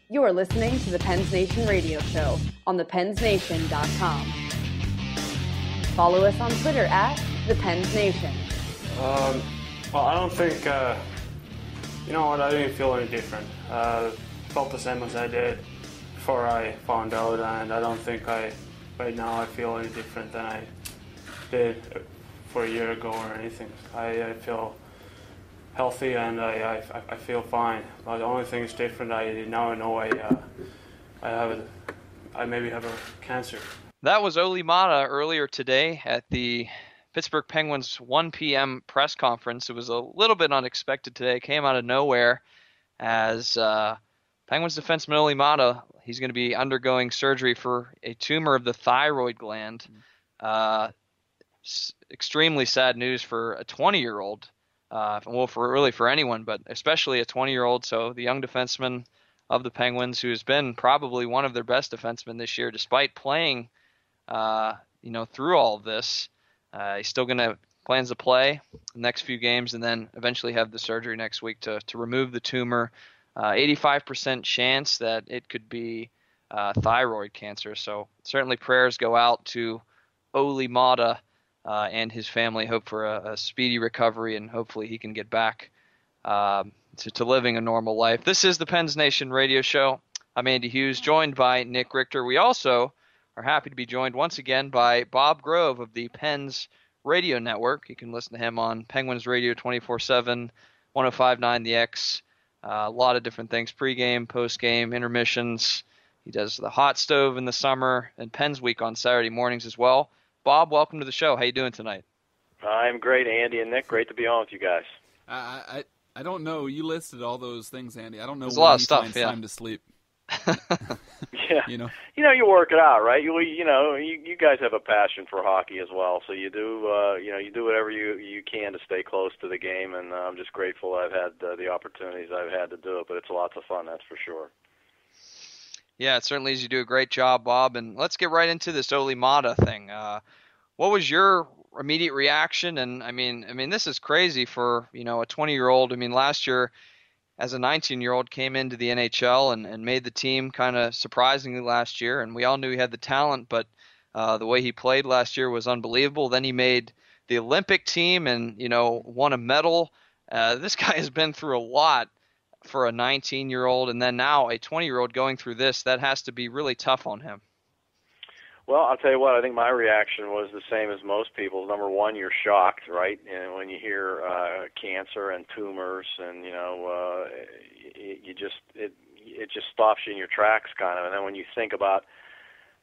You are listening to the Pens Nation radio show on thepensnation.com. Follow us on Twitter at thepensnation. Well, I don't think, you know what, I didn't feel any different. Felt the same as I did before I found out, and I don't think right now I feel any different than I did for a year ago or anything. I feel healthy and I feel fine. But the only thing is different, I know I maybe have a cancer. That was Olli Maatta earlier today at the Pittsburgh Penguins 1 p.m. press conference. It was a little bit unexpected today. It came out of nowhere as Penguins defenseman Olli Maatta, he's going to be undergoing surgery for a tumor of the thyroid gland. Extremely sad news for a 20-year-old. Well, for anyone, but especially a 20-year-old. So the young defenseman of the Penguins, who has been probably one of their best defensemen this year, despite playing, through all of this. He's still plans to play the next few games and then eventually have the surgery next week to remove the tumor. 85% chance that it could be thyroid cancer. So certainly prayers go out to Olli Maatta and his family. Hope for a speedy recovery, and hopefully he can get back to living a normal life. This is the Pens Nation radio show. I'm Andy Hughes, joined by Nick Richter. We also are happy to be joined once again by Bob Grove of the Pens Radio Network. You can listen to him on Penguins Radio 24/7, 105.9 The X, a lot of different things, pregame, postgame, intermissions. He does the hot stove in the summer and Pens Week on Saturday mornings as well. Bob, welcome to the show. How you doing tonight? I'm great, Andy and Nick. Great to be on with you guys. I don't know. You listed all those things, Andy. I don't know There's a lot of he stuff, finds yeah. time to sleep. Yeah, you work it out, right? You guys have a passion for hockey as well, so you do. You do whatever you can to stay close to the game, and I'm just grateful I've had the opportunities I've had to do it. But it's lots of fun, that's for sure. Yeah, it certainly is. You do a great job, Bob. And let's get right into this Olli Maatta thing. What was your immediate reaction? And I mean, this is crazy for a 20-year-old. I mean, last year, as a 19-year-old, came into the NHL and made the team kind of surprisingly last year. And we all knew he had the talent, but the way he played last year was unbelievable. Then he made the Olympic team and won a medal. This guy has been through a lot for a 19-year-old, and then now a 20-year-old going through this. That has to be really tough on him. Well, I'll tell you what, I think my reaction was the same as most people. Number one, you're shocked, right? And when you hear cancer and tumors, and it just stops you in your tracks, kind of. And then when you think about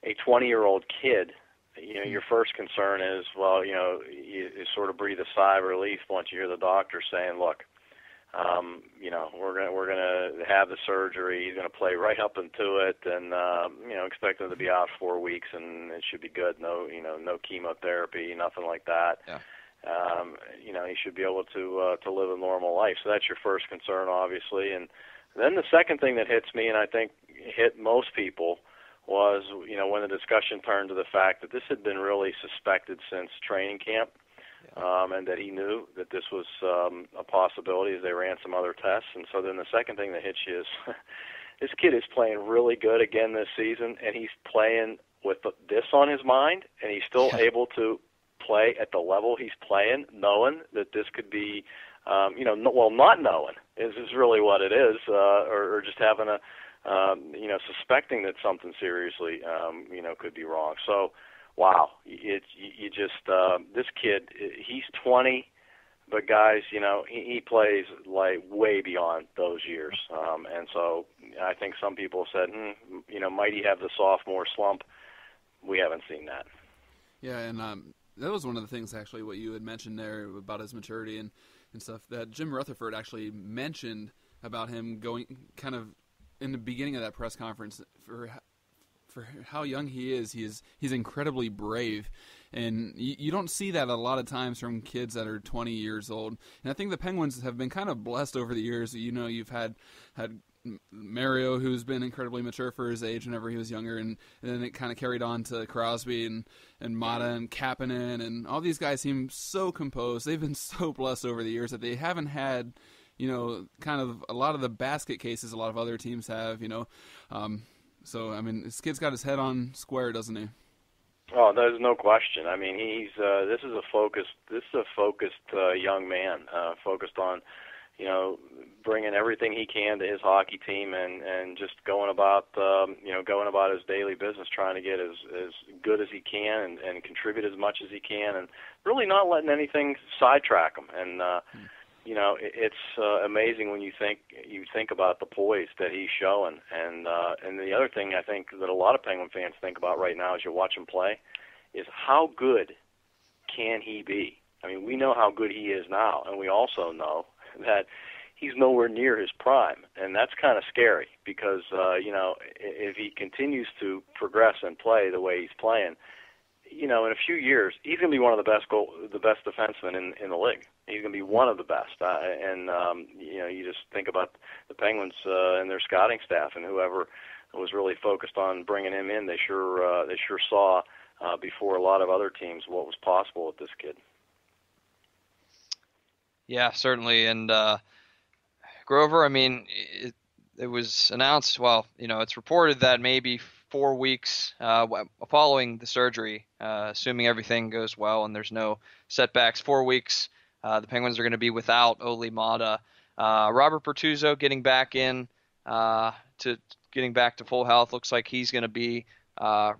a 20-year-old kid, your first concern is, you sort of breathe a sigh of relief once you hear the doctor saying, look, we're gonna have the surgery. He's gonna play right up into it, and expect him to be out 4 weeks, and it should be good. No chemotherapy, nothing like that. Yeah. He should be able to live a normal life. So that's your first concern, obviously. And then the second thing that hits me, and I think hit most people, was when the discussion turned to the fact that this had been really suspected since training camp. And that he knew that this was a possibility as they ran some other tests. And so then the second thing that hits you is this kid is playing really good again this season, and he's playing with this on his mind, and he's still able to play at the level he's playing, knowing that this could be, not knowing is really what it is, or just having suspecting that something seriously, could be wrong. So, wow, this kid, he's 20, but guys, he plays like way beyond those years. And so I think some people said, might he have the sophomore slump? We haven't seen that. Yeah, and that was one of the things, actually, what you had mentioned there about his maturity and stuff, that Jim Rutherford actually mentioned about him going kind of in the beginning of that press conference for how young he is. He's incredibly brave, and you don't see that a lot of times from kids that are 20 years old. And I think the Penguins have been kind of blessed over the years. You've had Mario, who's been incredibly mature for his age whenever he was younger, and then it kind of carried on to Crosby and Maatta and Kapanen, and all these guys seem so composed. They've been so blessed over the years that they haven't had kind of a lot of the basket cases a lot of other teams have, So, I mean, this kid's got his head on square, doesn't he? Oh, there's no question. I mean, he's this is a focused young man, focused on, bringing everything he can to his hockey team and just going about his daily business, trying to get as good as he can and contribute as much as he can, and really not letting anything sidetrack him. And it's amazing when you think about the poise that he's showing. And the other thing I think that a lot of Penguin fans think about right now as you watch him play is how good can he be? I mean, we know how good he is now, and we also know that he's nowhere near his prime, and that's kind of scary because if he continues to progress and play the way he's playing, in a few years he's going to be one of the best defensemen in the league. He's going to be one of the best, you just think about the Penguins and their scouting staff and whoever was really focused on bringing him in. They sure saw before a lot of other teams what was possible with this kid. Yeah, certainly. And Grover, I mean, it was announced, it's reported that maybe 4 weeks following the surgery, assuming everything goes well and there's no setbacks, 4 weeks, the Penguins are going to be without Olli Maatta. Robert Bortuzzo getting back to full health. Looks like he's going to be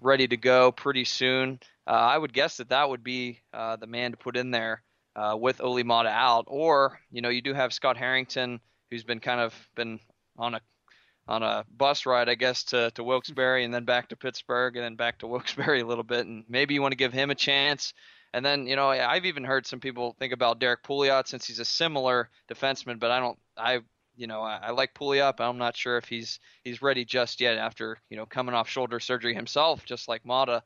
ready to go pretty soon. I would guess that would be the man to put in there with Olli Maatta out. Or, you do have Scott Harrington, who's been on a bus ride, I guess, to Wilkes-Barre and then back to Pittsburgh and then back to Wilkes-Barre a little bit. And maybe you want to give him a chance. And then, I've even heard some people think about Derek Pouliot since he's a similar defenseman, but I like Pouliot, but I'm not sure if he's ready just yet after, coming off shoulder surgery himself, just like Maatta.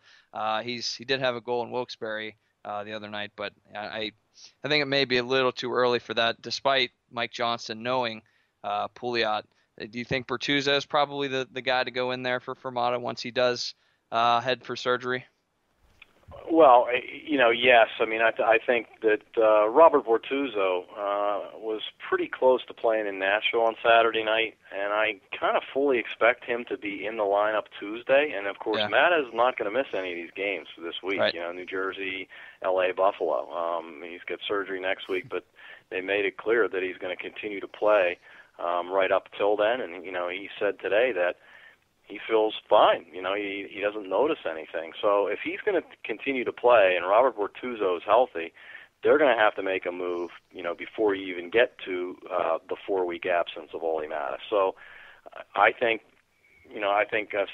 He did have a goal in Wilkes-Barre the other night, but I think it may be a little too early for that, despite Mike Johnston knowing Pouliot. Do you think Bertuzzo is probably the guy to go in there for Maatta once he does head for surgery? Well, yes. I mean, I think that Robert Bortuzzo was pretty close to playing in Nashville on Saturday night, and I kind of fully expect him to be in the lineup Tuesday. And, of course, Maatta is not going to miss any of these games this week, right. New Jersey, L.A., Buffalo. He's got surgery next week, but they made it clear that he's going to continue to play right up till then. And, he said today that he feels fine. He doesn't notice anything. So if he's going to continue to play and Robert Bortuzzo is healthy, they're going to have to make a move, before you even get to the 4-week absence of Olli Maatta. So I think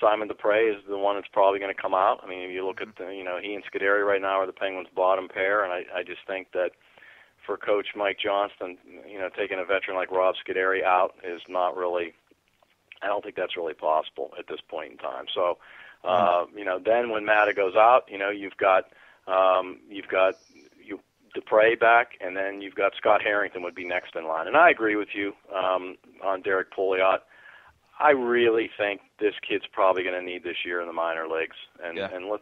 Simon Dupré is the one that's probably going to come out. I mean, if you look at he and Scuderi right now are the Penguins' bottom pair, and I just think that for Coach Mike Johnston, taking a veteran like Rob Scuderi out is not really. I don't think that's really possible at this point in time. So, then when Maatta goes out, you've got Dupré back, and then you've got Scott Harrington would be next in line. And I agree with you on Derek Pouliot. I really think this kid's probably going to need this year in the minor leagues, and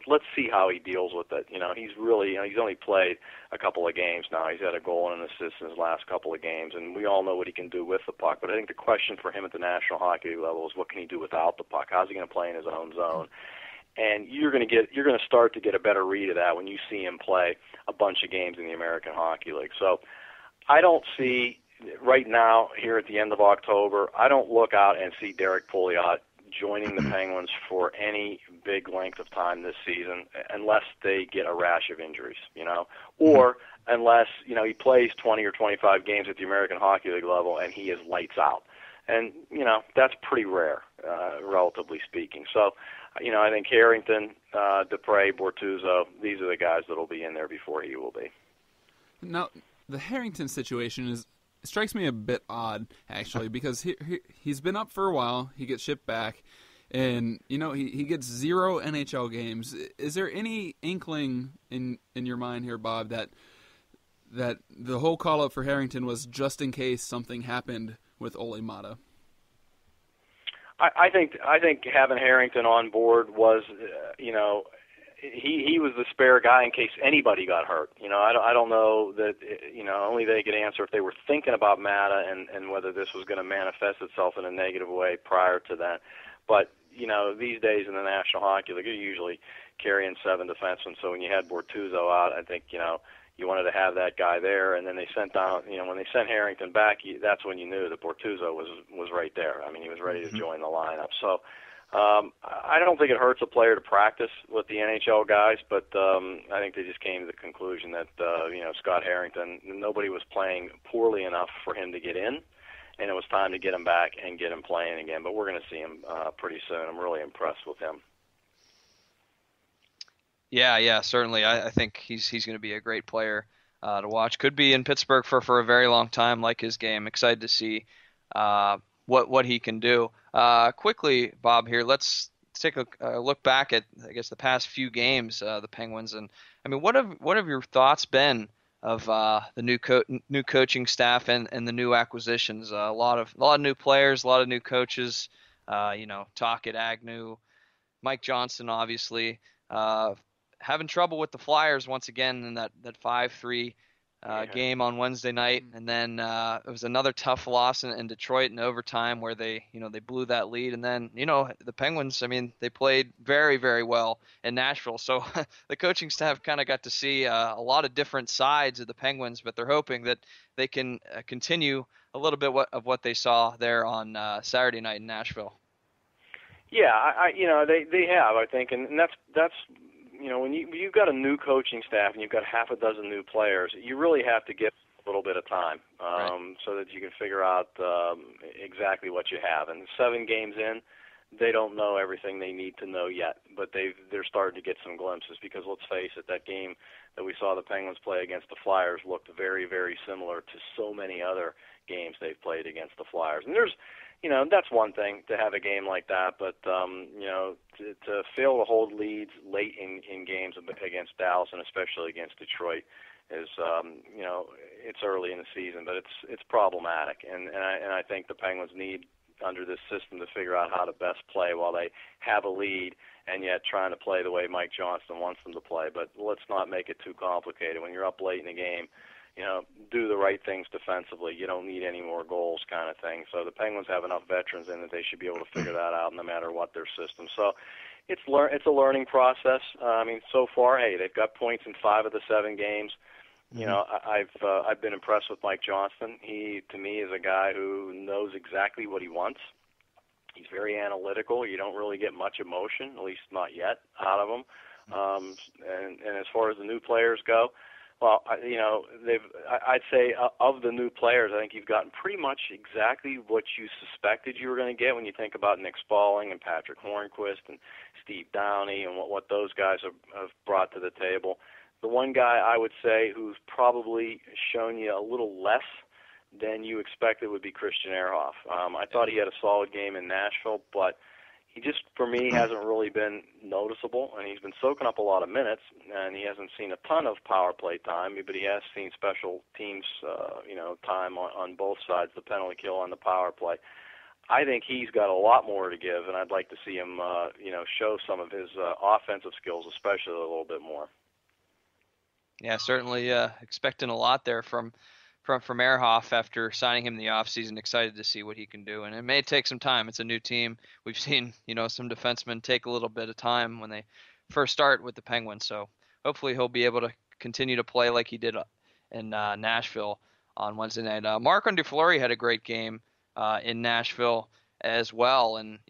let's see how he deals with it. He's really he's only played a couple of games now. He's had a goal and an assist in his last couple of games, and we all know what he can do with the puck. But I think the question for him at the National Hockey League level is what can he do without the puck? How's he going to play in his own zone? And you're going to start to get a better read of that when you see him play a bunch of games in the American Hockey League. So I don't see. Right now, here at the end of October, I don't look out and see Derek Pouliot joining the Penguins for any big length of time this season, unless they get a rash of injuries, or unless he plays 20 or 25 games at the American Hockey League level and he is lights out, and that's pretty rare, relatively speaking. So, I think Harrington, Dupré, Bortuzzo, these are the guys that will be in there before he will be. Now, the Harrington situation strikes me a bit odd, actually, because he's been up for a while. He gets shipped back, and he gets 0 NHL games. Is there any inkling in your mind here, Bob, that the whole call up for Harrington was just in case something happened with Olli Maatta? I think having Harrington on board was he was the spare guy in case anybody got hurt. I don't know that, only they could answer if they were thinking about Maatta and whether this was going to manifest itself in a negative way prior to that. But, these days in the National Hockey League, you're usually carrying 7 defensemen. So when you had Bortuzzo out, I think, you wanted to have that guy there. And then they sent down, when they sent Harrington back, that's when you knew that Bortuzzo was right there. I mean, he was ready to join the lineup. So, I don't think it hurts a player to practice with the NHL guys, but I think they just came to the conclusion that Scott Harrington, nobody was playing poorly enough for him to get in, and it was time to get him back and get him playing again. But we're going to see him pretty soon. I'm really impressed with him. Yeah, certainly. I think he's going to be a great player to watch. Could be in Pittsburgh for a very long time. Like his game. Excited to see what he can do. Quickly, Bob, here, let's take a look back at, I guess, the past few games, the Penguins. And I mean, what have your thoughts been of the new coaching staff and the new acquisitions? A lot of new players, a lot of new coaches. Tocchet, Agnew, Mike Johnston, obviously. Having trouble with the Flyers once again in that 5-3 game on Wednesday night, and then it was another tough loss in Detroit in overtime where they blew that lead, and then the Penguins, I mean, they played very, very well in Nashville. So the coaching staff kind of got to see a lot of different sides of the Penguins, but they're hoping that they can continue a little bit of what they saw there on Saturday night in Nashville. Yeah, they have, I think, and that's when you've got a new coaching staff and you've got half a dozen new players, you really have to give a little bit of time so that you can figure out exactly what you have. And 7 games in, they don't know everything they need to know yet, but they're starting to get some glimpses because, let's face it, that game that we saw the Penguins play against the Flyers looked very, very similar to so many other games they've played against the Flyers. And there's that's one thing to have a game like that, but to fail to hold leads late in games against Dallas and especially against Detroit is it's early in the season, but it's problematic, and I think the Penguins need, under this system, to figure out how to best play while they have a lead and yet trying to play the way Mike Johnston wants them to play. But let's not make it too complicated. When you're up late in the game, do the right things defensively. You don't need any more goals, kind of thing. So the Penguins have enough veterans in that they should be able to figure that out no matter what their system. So it's a learning process. I mean, so far, hey, they've got points in 5 of the 7 games. I've been impressed with Mike Johnston. He, to me, is a guy who knows exactly what he wants. He's very analytical. You don't really get much emotion, at least not yet, out of him. And as far as the new players go, well, I'd say of the new players, I think you've gotten pretty much exactly what you suspected you were going to get when you think about Nick Spaulding and Patrick Hornquist and Steve Downey and what those guys have brought to the table. The one guy I would say who's probably shown you a little less than you expected would be Christian Ehrhoff. I thought he had a solid game in Nashville, but he just, for me, hasn't really been noticeable, and he's been soaking up a lot of minutes, and he hasn't seen a ton of power play time, but he has seen special teams, time on both sides, the penalty kill and the power play. I think he's got a lot more to give, and I'd like to see him, show some of his offensive skills, especially a little bit more. Yeah, certainly expecting a lot there from Ehrhoff after signing him in the offseason. Excited to see what he can do, and it may take some time. It's a new team. We've seen some defensemen take a little bit of time when they first start with the Penguins. So hopefully he'll be able to continue to play like he did in Nashville on Wednesday night. Marc-Andre Fleury had a great game in Nashville as well, and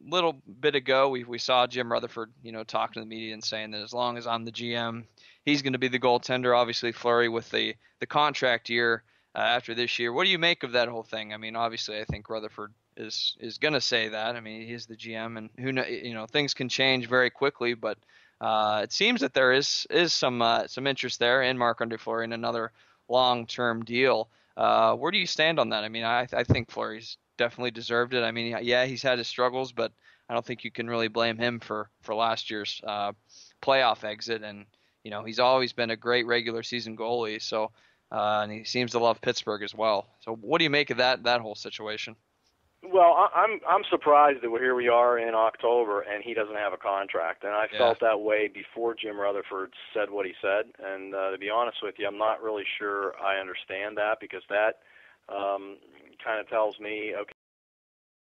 little bit ago we saw Jim Rutherford talking to the media and saying that as long as I'm the GM, he's going to be the goaltender. Obviously Fleury with the contract year after this year. What do you make of that whole thing? I mean, obviously I think Rutherford is going to say that. I mean, he's the GM, and who knows, things can change very quickly, but it seems that there is some interest there in Marc-Andre Fleury in another long-term deal. Where do you stand on that? I mean, I think Fleury's definitely deserved it. I mean, yeah, he's had his struggles, but I don't think you can really blame him for last year's playoff exit. And he's always been a great regular season goalie. So, and he seems to love Pittsburgh as well. So, what do you make of that whole situation? Well, I'm surprised that here we are in October and he doesn't have a contract. And I felt that way before Jim Rutherford said what he said. And to be honest with you, I'm not really sure I understand that, because that kind of tells me, okay,